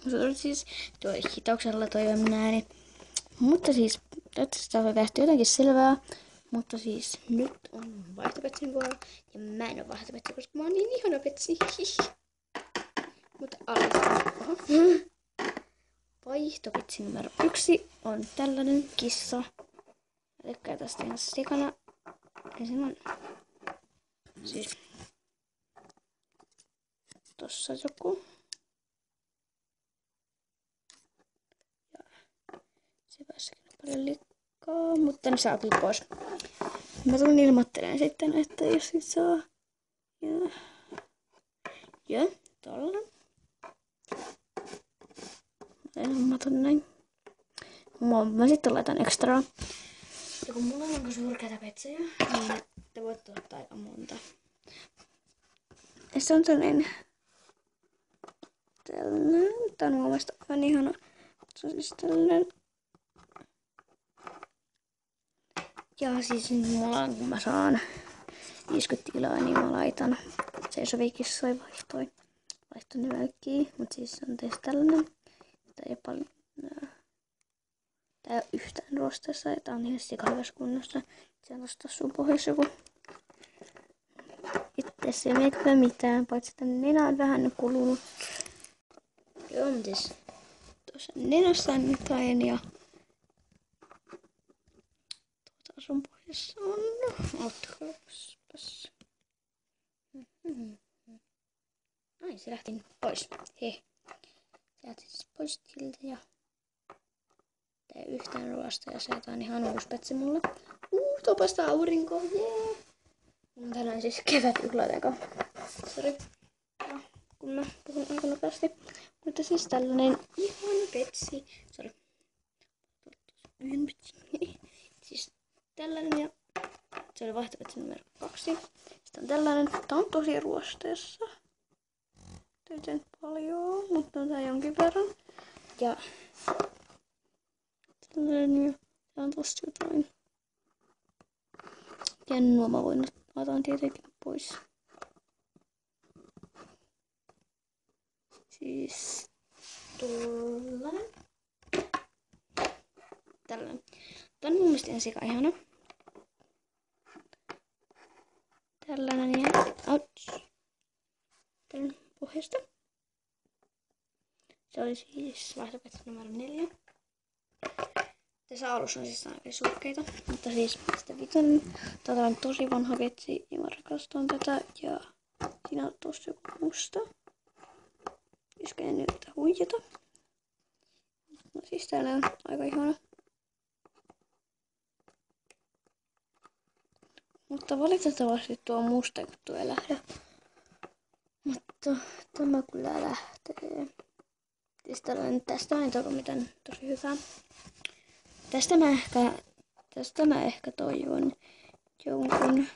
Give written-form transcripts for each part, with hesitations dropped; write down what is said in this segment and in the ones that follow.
Se oli siis tuo hitauksella toi ääni. Mutta siis, toivottavasti tää on tehty jotenkin selvää. Mutta siis, nyt on vaihtopetsin vuoro. Ja mä en oo vaihtopetsi, koska mä oon niin ihana petsi. Mutta aloitetaan. Oho. Vaihtopetsi numero 1 on tällainen kissa. Elikkä tästä ihan sikana. Ja siinä on siis tossa joku. Ja se päässäkin on paljon likkaa, mutta ne saa kyllä pois. Mä tulen ilmoittelemaan sitten, että jos sit saa. Ja tolla. Mä ton näin. Mä sitten laitan ekstraa. Ja kun mulla on aika surkeita petsejä, niin te voitte ottaa aika monta. Ja se on tällainen. Tää on mun mielestä aivan ihana. Se on siis tällainen. Ja siis mulla on, kun mä saan 50 kiloa, niin mä laitan seisovia kissoja vaihtoin nymälkkiä. Mut siis se on tietysti tällainen. Tää ei ole paljon. Tää ei oo yhtään ruosteessa ja tää on ihan sikahyvässä kunnossa. Se on tosta sun pohjassa joku. Itse se ei meikö mitään, paitsi että nenä on vähän kulunut. Joo, mutta siis tuossa nenässä on jotain ja tuota sun pohjassa on. Otakaapas. Ai, se lähti pois. He. Se lähti siis pois tiltä ja tää ei yhtään ruosta ja se on ihan uusi petsi mulle. Topasta aurinko, jee! On tänään siis kevätjuhlateko. Sori, kun mä puhun aika nopeasti. Mutta siis tällainen ihana petsi. Sori. Siis tällainen ja se oli vaihtopetsi numero 2. Sitten on tällainen. Tää on tosi ruosteessa. Ei nyt paljon, mutta on tää jonkin verran. Ja tällainen ja tää on tosta jotain. Ja nuo mä voin ottaa tietenkin pois. Siis tollanen. Tällainen. Tää on mun mielestä ihan sika ihana. Tällainen ja ouch. Tällainen pohjasta. Se oli siis vaihtopetsi numero 4. Tässä alussa on siis aika surkeita, mutta siis sitä vitonen. Tätä on tosi vanha petsi ja mä rakastan tätä ja siinä on tossa joku musta. Koska en nyt huijata. No siis täällä on aika ihana. Mutta valitettavasti tuo musta juttu ei lähde. Mutta tämä kyllä lähtee. Siis tästä ei ole mitään tosi hyvää. Tästä mä ehkä toivon jonkun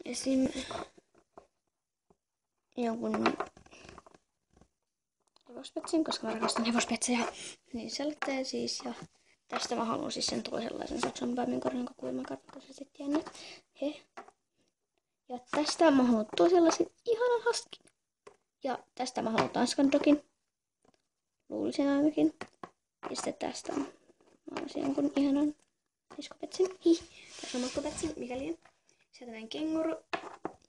esim. Jonkun hevospetsin, koska mä rakastan hevospetsejä. Niin se lähtee siis ja tästä mä haluan siis sen toisenlaisen saksan päiminkorin, jonka kuulemma katsotaan sitten jännä. He. Ja tästä mä haluan toisenlaisen ihanan huskin. Ja tästä mä haluan tanskan dogin. Luulisin ainakin. Ja sitten tästä mä haluaisin jonkun ihanan iskopetsin. Tässä on makkopetsin, mikäli. Sieltä näin kenguru.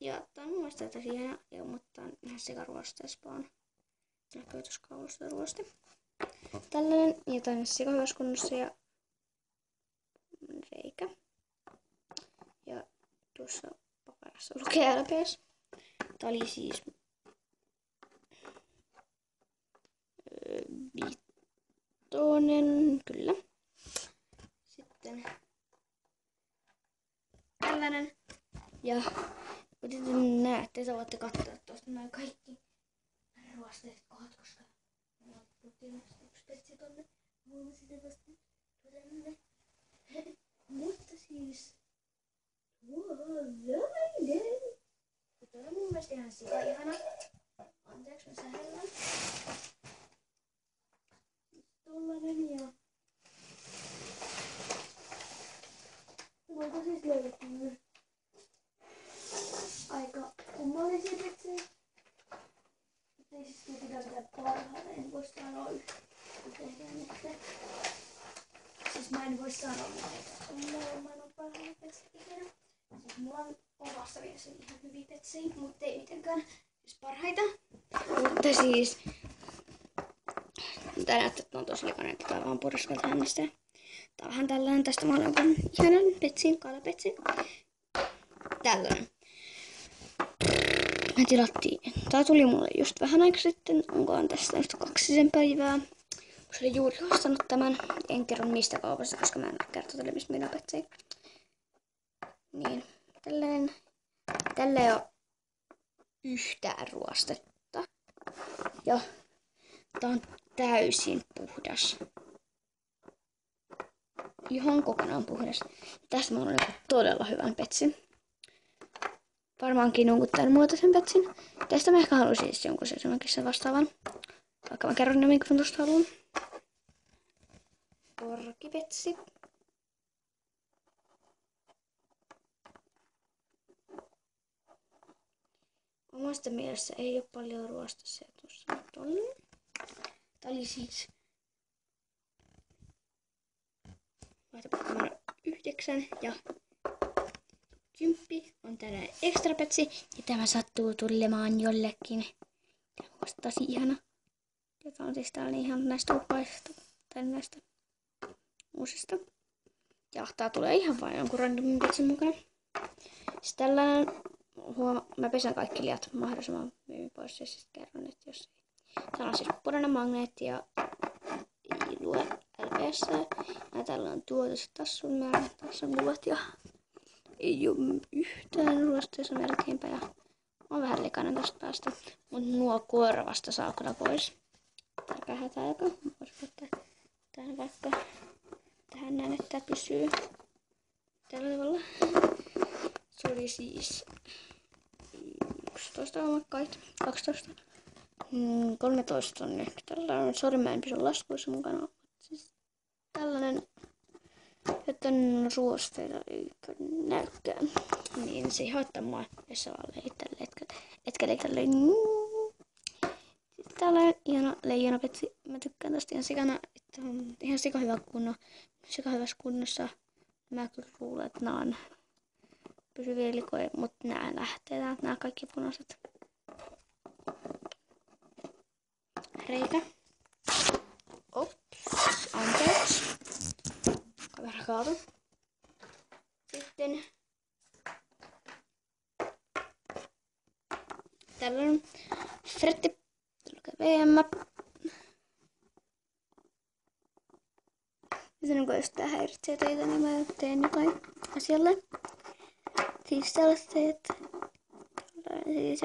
Ja tää on mun mielestä tosi ihana. Ja mutta on ihan sekaruosteessa vaan. Ehkä tuossa kaulusta ruoste. Tällainen. Ja tää on sekahyvässä kunnossa ja reikä. Ja tuossa paperassa lukee LPS. Tää oli siis vitonen, kyllä. Sitten tällainen. Ja kuten näette, te voitte katsoa tuosta nämä kaikki ruosteet kohdat, koska me otettiin yksi petsi tonne. Voimme sitten vasta tänne. Mutta siis tuollainen. Tuo on mun mielestä ihan sika ihana. Anteeksi, mä sähellän. Tollanen ja voiko siis löydetty myös aika kummallisia petsejä. siis pitää sitä parhaalla. En voi sanoa yhtään nyt. Siis mä en voi sanoa näitä. Mä en ole parhaalla petsi ikinä. Siis mulla on omassa mielessä ihan hyviä petsejä, mutta ei mitenkään siis parhaita. Mutta siis tää näyttää, että on tosi likainen, että tää on vaan purskalta hänestä. Tää on vähän tällainen, tästä mä olen jonkun ihanan petsin, kalapetsin. Tällainen. Me tilattiin. Tää tuli mulle just vähän aikaa sitten. Onkohan tästä nyt 2 päivää. Kun se oli juuri ostanut tämän. En kerro mistä kaupassa, koska mä en kerto teille mistä minä petsejä. Niin, tälleen. Tällä ei ole yhtään ruostetta. Ja tää on täysin puhdas. Ihan kokonaan puhdas. Tästä mä olen todella hyvän petsin. Varmaankin jonkun tämän muotoisen petsin. Tästä mä ehkä haluaisin siis jonkun sen vastaavan. Vaikka mä kerron ne, minkä mä tosta haluan. Porkipetsi. Omasta mielessä ei ole paljon ruostassa tuossa tolle. Tää oli siis numero 9 ja 10 on tällainen ekstra petsi. Ja tämä sattuu tulemaan jollekin. Tämä on tosi ihana. Ja tää on siis tällainen ihan näistä upeista. Tai näistä uusista. Ja tää tulee ihan vain jonkun randomin petsin mukana. Siis tällainen, mä pesän kaikki liat mahdollisimman hyvin pois ja sitten kerron, että jos ei. Täällä on siis punainen magneetti ja ei lue LPS. Ja täällä on tuotossa tassun määrä, tassun luvat ja ei ole yhtään ruosteessa melkeinpä. Ja on vähän likainen tosta taas. Mutta nuo korvasta saa kyllä pois. Tärkeä hätäaika. Voisi ottaa tähän vaikka tähän näin, että pysyy tällä tavalla. Se oli siis 11 omakkaita, 12. 13 on ehkä tällainen. Sori, mä en pysy laskuissa mukana. Siis tällainen, että on ruosteita eikä näykään. Niin se ei haittaa mua, jos sä vaan leittelee, etkä leittelee. Sitten tällainen ihana leijonapetsi. Mä tykkään tästä ihan sikana, että on ihan sikahyvässä kunnossa. Mä kyllä luulen, että nää on pysyviä likoja, mutta nää lähtee täältä, nää kaikki punaiset. Reikä. Ops, anteeksi. Kamera kaatu. Sitten tällainen fretti. VM. Ja jos tää häiritsee teitä, niin mä teen jotain asialle. Siis sellaiset. Siis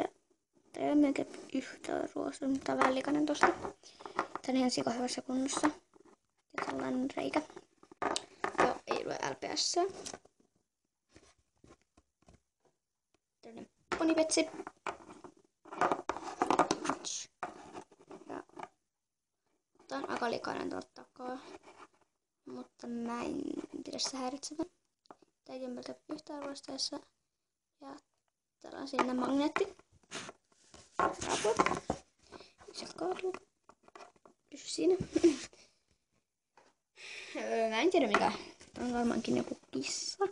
tää ei ole melkein yhtään ruoasta, mutta on vähän likainen tosta. Tää on ihan sikahyvässä kunnossa. Ja tällainen reikä. Joo, ei ole LPS. Tällainen ponipetsi. Ja tää on aika likainen tuolta takaa. Mutta mä en pidä sitä häiritsevän. Tää ei ole melkein yhtään ruosteessa. Ja täällä on siinä magneetti. Raput. Sieltä kaatuu. Pysy siinä. Mä en tiedä mikä. Tää on varmaankin joku kissa.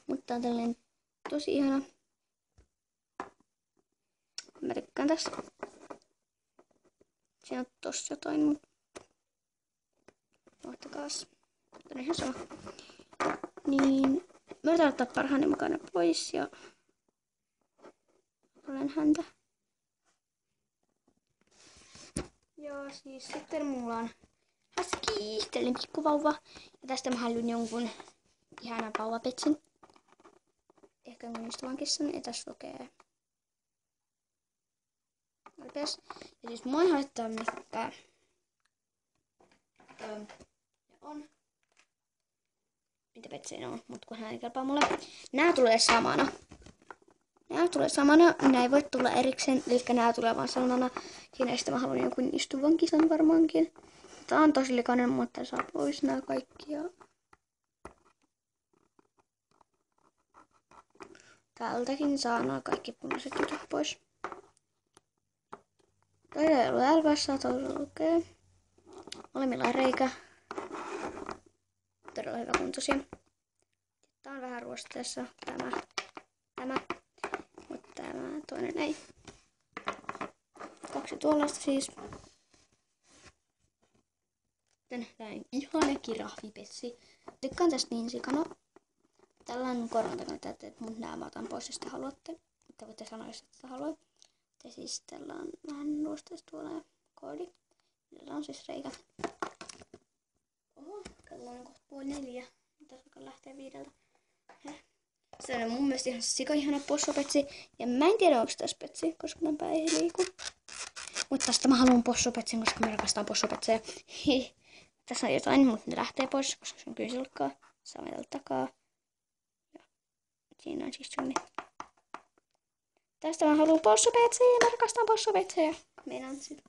Mutta on tällainen tosi ihana. Mä tykkään tästä. Siinä on tossa jotain, mutta ottakaas. Tää on ihan sama. Niin, mä yritän ottaa parhaani mukana pois ja olen häntä. Ja siis sitten mulla on husky, tällainen pikkuvauva. Ja tästä mä haluan jonkun ihanan vauvapetsin. Ehkä mun ystävän kissan, ja tässä lukee LPS. Ja siis mua ei haittaa mitään. On. Mitä petsejä on, mutta kun hän ei kelpaa mulle. Nää tulee samana. Nää ei voi tulla erikseen, eli nää tulee vaan samana. Siinä sitten mä haluan jonkun istuvan kisan varmaankin. Tää on tosi likainen, mutta saa pois nää kaikki. Ja täältäkin saa nuo kaikki punaiset jutut pois. Toinen ei ollut L-vässä, toisella lukee. Molemmilla on reikä. Todella hyvä kuntoisia. Tää on vähän ruosteessa. Tämä. Mutta tämä toinen ei. 2 tuollaista siis. Tän ihana kirahvipessi. Tykkään tästä niin sikana. Tällä on koron takana, että mun nää mä otan pois, jos te haluatte. Mutta voitte sanoa, jos ette halua. Ja siis tällä on vähän ruosteessa tuolla ja koodi. Tällä on siis reikät. Oho, kello on kohta 3:30. Tässä alkaa lähteä 5. Se on mun mielestä ihan sika-ihana possopetsi. Ja mä en tiedä, onko tässä petsi, koska mä pää ei liiku. Mutta tästä mä haluan possopetsin, koska mä rakastan possopetseja. Tässä on jotain, mutta ne lähtee pois, koska se on kyysilkkaa. Saamme täältä takaa. Ja siinä on siis sunni. Tästä mä haluan possopetseja. Mä rakastan possopetseja. Meinaan sitä.